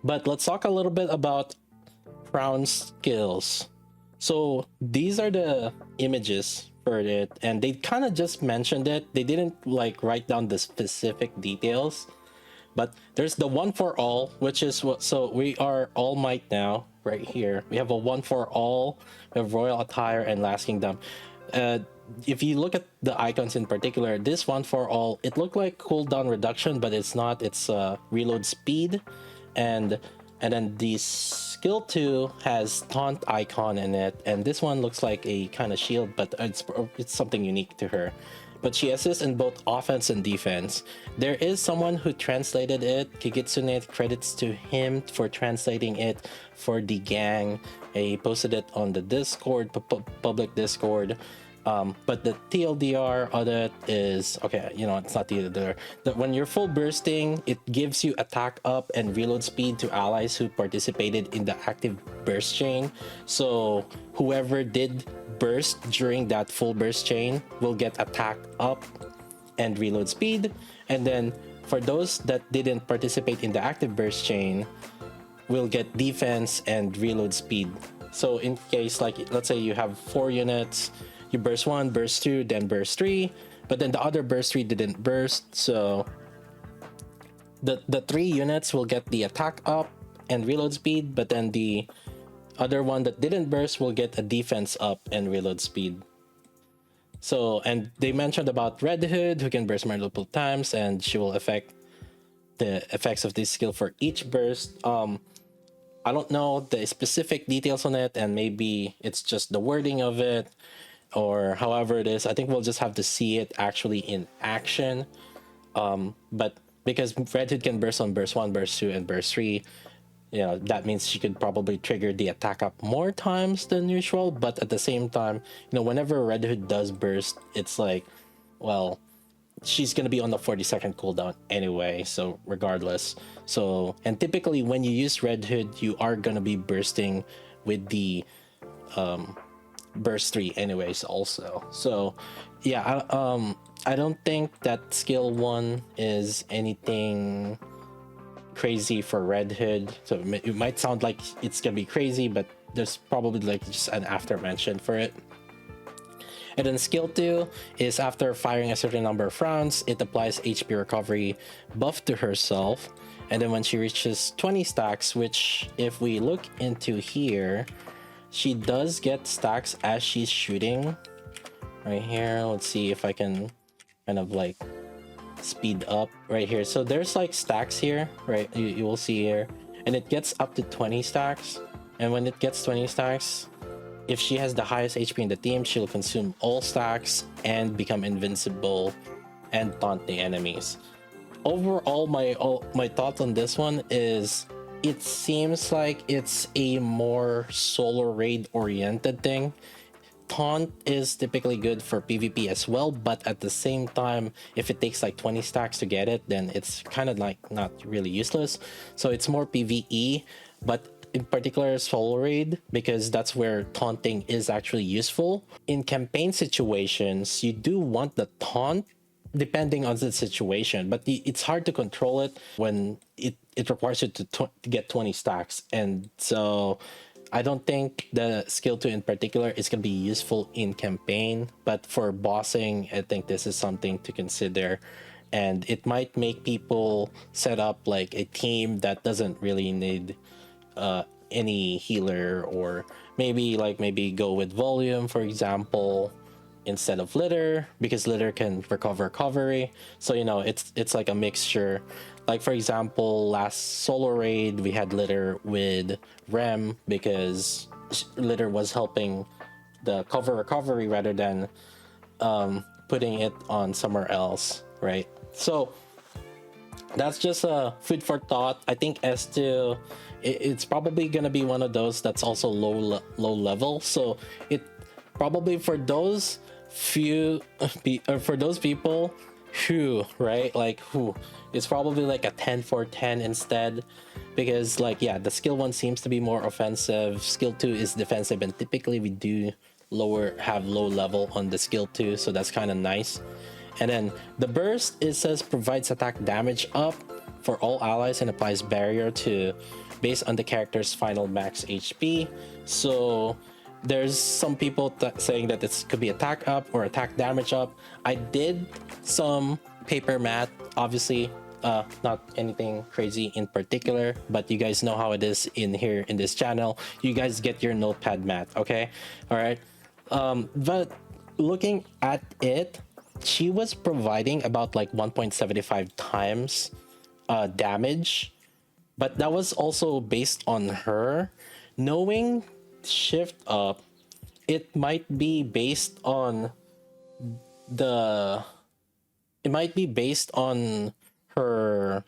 But let's talk a little bit about Crown skills. So these are the images for it, and they kind of just mentioned it. They didn't like write down the specific details. But there's the one for all, which is what. So we are All Might now, right here. We have a one for all. We have Royal Attire and Last Kingdom. If you look at the icons in particular, this one for all, it looked like cooldown reduction, but it's not. It's reload speed, and then the skill 2 has taunt icon in it, and this one looks like a kind of shield, but it's something unique to her. But she assists in both offense and defense. There is someone who translated it. Kigitsune, credits to him for translating it for the gang. He posted it on the Discord, public Discord. But the TLDR on it is, okay, you know, it's not TLDR. That when you're full bursting, it gives you attack up and reload speed to allies who participated in the active burst chain. So whoever did burst during that full burst chain will get attack up and reload speed. And then for those that didn't participate in the active burst chain, will get defense and reload speed. So in case, like, let's say you have 4 units, you burst 1, burst 2, then burst 3, but then the other burst 3 didn't burst, so the 3 units will get the attack up and reload speed, but then the other one that didn't burst will get a defense up and reload speed. So, and they mentioned about Red Hood, who can burst multiple times, and she will affect the effects of this skill for each burst. I don't know the specific details on it, and maybe it's just the wording of it, or however it is. I think we'll just have to see it actually in action. But because Red Hood can burst on burst 1, burst 2, and burst 3, you know, that means she could probably trigger the attack up more times than usual. But at the same time, you know, whenever Red Hood does burst, it's like, well, she's gonna be on the 40-second cooldown anyway, so regardless. So, and typically when you use Red Hood, you are gonna be bursting with the burst 3 anyways also. So yeah, I don't think that skill 1 is anything crazy for Red Hood. So it might sound like it's gonna be crazy, but there's probably like just an after mention for it. And then skill 2 is after firing a certain number of rounds, it applies HP recovery buff to herself. And then when she reaches 20 stacks, which if we look into here, she does get stacks as she's shooting. Right here, let's see if I can kind of like speed up right here. So there's like stacks here, right? You will see here, and it gets up to 20 stacks. And when it gets 20 stacks, if she has the highest HP in the team, she'll consume all stacks and become invincible and taunt the enemies. Overall, my thoughts on this one is it seems like it's a more solo raid oriented thing. Taunt is typically good for PvP as well, but at the same time, if it takes like 20 stacks to get it, then it's kind of like not really useless. So it's more PvE, but in particular solo raid, because that's where taunting is actually useful. In campaign situations, you do want the taunt depending on the situation, but it's hard to control it when it requires you to get 20 stacks. And so I don't think the skill 2 in particular is going to be useful in campaign, but for bossing, I think this is something to consider. And it might make people set up like a team that doesn't really need any healer, or maybe go with volume, for example, instead of litter, because litter can recover recovery. So, you know, it's like a mixture. Like, for example, last solo raid we had litter with Rem, because litter was helping the cover recovery rather than putting it on somewhere else, right? So that's just a food for thought. I think S2, it's probably gonna be one of those that's also low level, so it probably for those people who, right, like who, it's probably like a 10 for 10 instead, because like, yeah, the skill 1 seems to be more offensive, skill 2 is defensive, and typically we do have low level on the skill 2, so that's kind of nice. And then the burst, it says provides attack damage up for all allies and applies barrier to based on the character's final max HP. So there's some people saying that it could be attack up or attack damage up. I did some paper math, obviously, not anything crazy in particular, but you guys know how it is in here in this channel. You guys get your notepad math, okay? All right. But looking at it, she was providing about like 1.75 times damage, but that was also based on her. Knowing shift up, it might be based on the her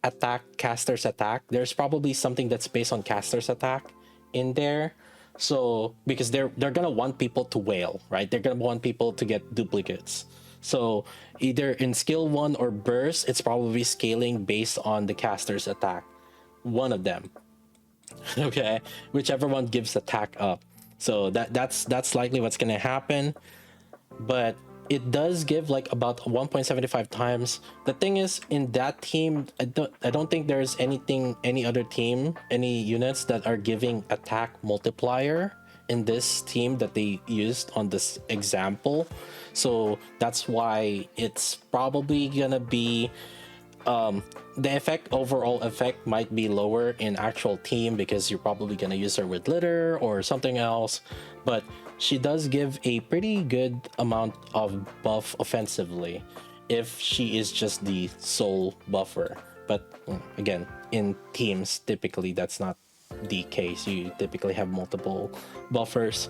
attack, caster's attack. There's probably something that's based on caster's attack in there. So because they're gonna want people to wail, right? They're gonna want people to get duplicates. So either in skill 1 or burst, it's probably scaling based on the caster's attack, one of them. Okay, whichever one gives attack up. So that's likely what's gonna happen. But it does give like about 1.75 times. The thing is, in that team, I don't think there's any other team, any units that are giving attack multiplier in this team that they used on this example. So that's why it's probably gonna be the effect, overall effect, might be lower in actual team because you're probably gonna use her with litter or something else. But she does give a pretty good amount of buff offensively if she is just the sole buffer. But again, in teams, typically that's not the case. You typically have multiple buffers.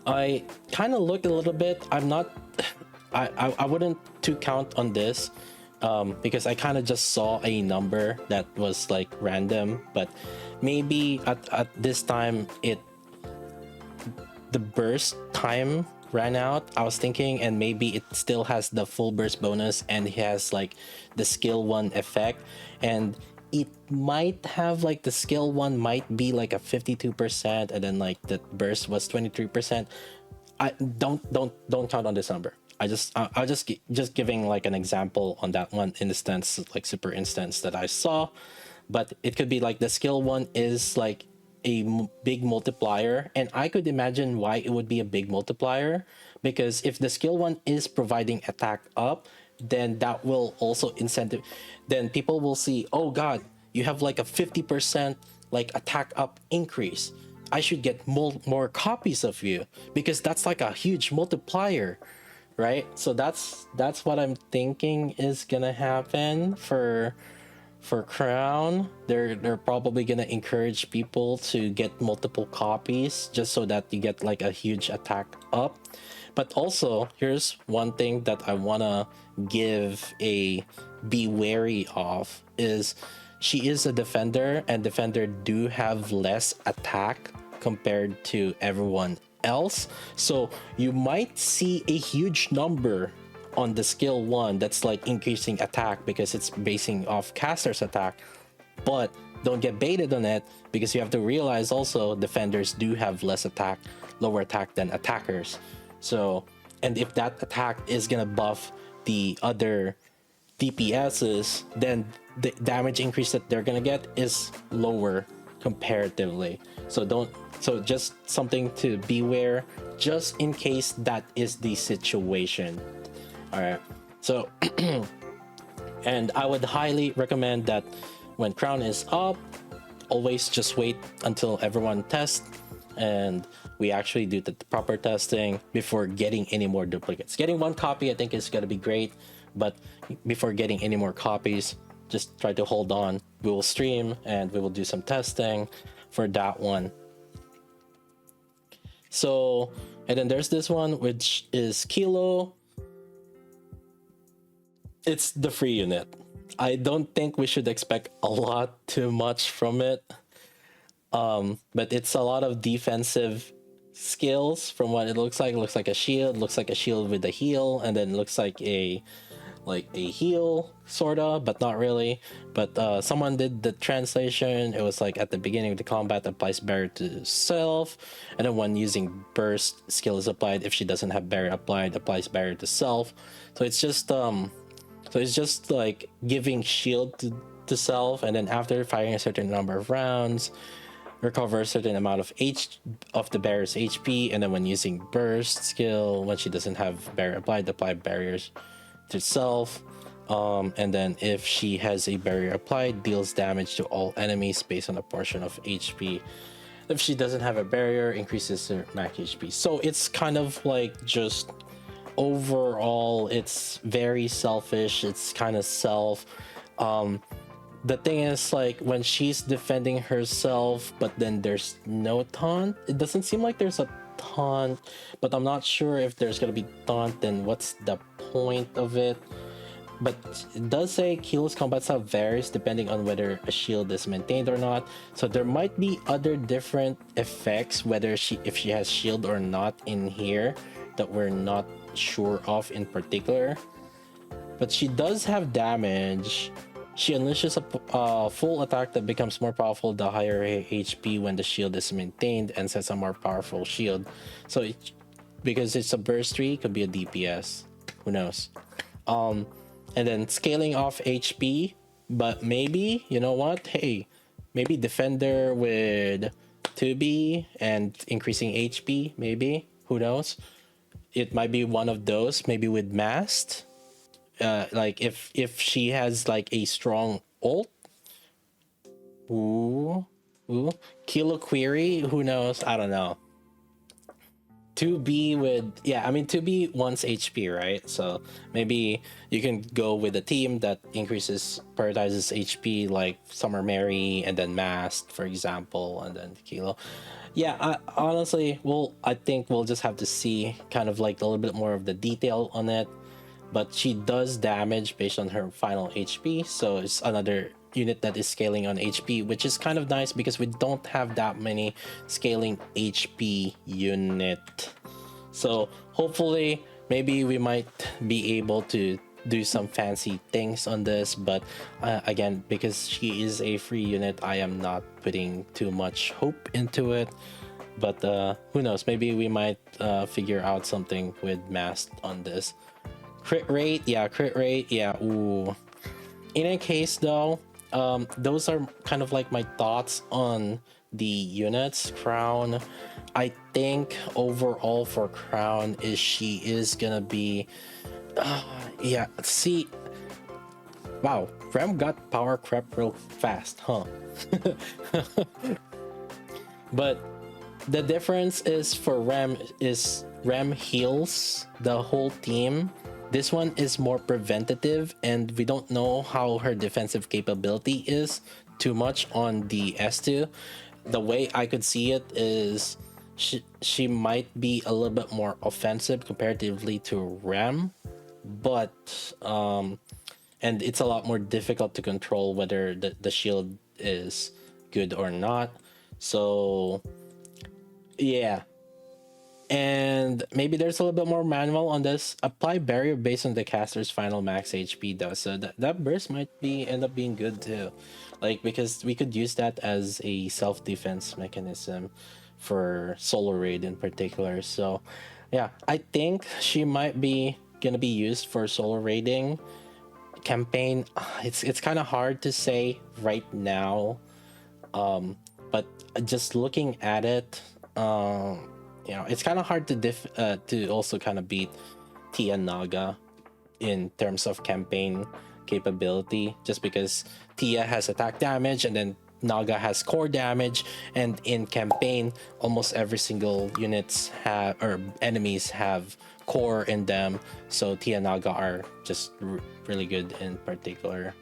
I kind of looked a little bit. I'm not, I wouldn't to count on this because I kind of just saw a number that was like random, but maybe at this time the burst time ran out, I was thinking, and maybe it still has the full burst bonus and it has like the skill 1 effect, and it might have like the skill 1 might be like a 52% and then like the burst was 23%. I don't count on this number. I'll just giving like an example on that one instance, like super instance that I saw. But it could be like the skill 1 is like a big multiplier, and I could imagine why it would be a big multiplier, because if the skill 1 is providing attack up, then that will also incentive, then people will see, oh god, you have like a 50% like attack up increase, I should get more copies of you, because that's like a huge multiplier, right? So that's what I'm thinking is gonna happen for Crown. They're probably gonna encourage people to get multiple copies just so that you get like a huge attack up. But also, here's one thing that I wanna be wary of is she is a defender, and defender do have less attack compared to everyone else. So you might see a huge number on the skill 1 that's like increasing attack because it's basing off caster's attack, but don't get baited on it, because you have to realize also defenders do have less attack, lower attack than attackers. So, and if that attack is gonna buff the other DPSs, then the damage increase that they're gonna get is lower comparatively. So just something to beware, just in case that is the situation. All right, so and I would highly recommend that when Crown is up, always just wait until everyone tests and we actually do the proper testing before getting any more duplicates. Getting 1 copy I think is going to be great, but before getting any more copies, just try to hold on. We will stream and we will do some testing for that one. So, and then there's this one, which is Kilo. It's the free unit. I don't think we should expect a lot too much from it. But it's a lot of defensive skills from what it looks like. It looks like a shield, with a heal, and then looks like a heal sorta, but not really. But someone did the translation. It was like at the beginning of the combat applies barrier to self, and then when using burst, skill is applied. If she doesn't have barrier applied, applies barrier to self. So it's just like giving shield to self, and then after firing a certain number of rounds, recover a certain amount of the barrier's HP, and then when using burst skill, when she doesn't have barrier applied, apply barriers to self. And then if she has a barrier applied, deals damage to all enemies based on a portion of HP. If she doesn't have a barrier, increases her max HP. So it's kind of like just overall, it's very selfish. It's kind of self. The thing is, like, when she's defending herself, but then there's no taunt, it doesn't seem like there's a taunt, but I'm not sure if there's gonna be taunt, then what's the point of it? But it does say Kilo's combat style varies depending on whether a shield is maintained or not, so there might be other different effects whether if she has shield or not in here that we're not sure of in particular. But she does have damage. She unleashes a full attack that becomes more powerful the higher HP when the shield is maintained, and sets a more powerful shield. So because it's a burst tree, it could be a DPS, who knows. And then scaling off HP, but maybe, you know what, hey, maybe defender with 2B and increasing HP, maybe, who knows. It might be one of those, maybe with Mast. Like if she has like a strong ult. Ooh, Kilo Quiry, who knows, I don't know. 2B with, yeah, I mean 2B wants HP, right? So maybe you can go with a team that prioritizes HP, like Summer Mary and then Mast, for example, and then Kilo. Yeah, honestly, I think we'll just have to see kind of like a little bit more of the detail on it. But she does damage based on her final HP, so it's another unit that is scaling on HP, which is kind of nice because we don't have that many scaling HP unit. So hopefully maybe we might be able to do some fancy things on this, but again, because she is a free unit, I am not putting too much hope into it. But who knows, maybe we might figure out something with Mast on this. Crit rate, yeah, ooh. In any case though, those are kind of like my thoughts on the units. Crown, I think overall for Crown she is gonna be yeah, see, wow, Rem got power crept real fast, huh? But the difference is for Rem heals the whole team. This one is more preventative, and we don't know how her defensive capability is too much on the S2. The way I could see it is she might be a little bit more offensive comparatively to Rem, but and it's a lot more difficult to control whether the shield is good or not. So yeah. And maybe there's a little bit more manual on this. Apply barrier based on the caster's final max HP though, so that burst might end up being good too, like because we could use that as a self-defense mechanism for solo raid in particular. So yeah, I think she might be gonna be used for solo raiding. Campaign, it's kind of hard to say right now, but just looking at it, you know, it's kind of hard to also kind of beat Tia Naga in terms of campaign capability, just because Tia has attack damage and then Naga has core damage, and in campaign almost every single units have, or enemies have, core in them, so Tia Naga are just really good in particular.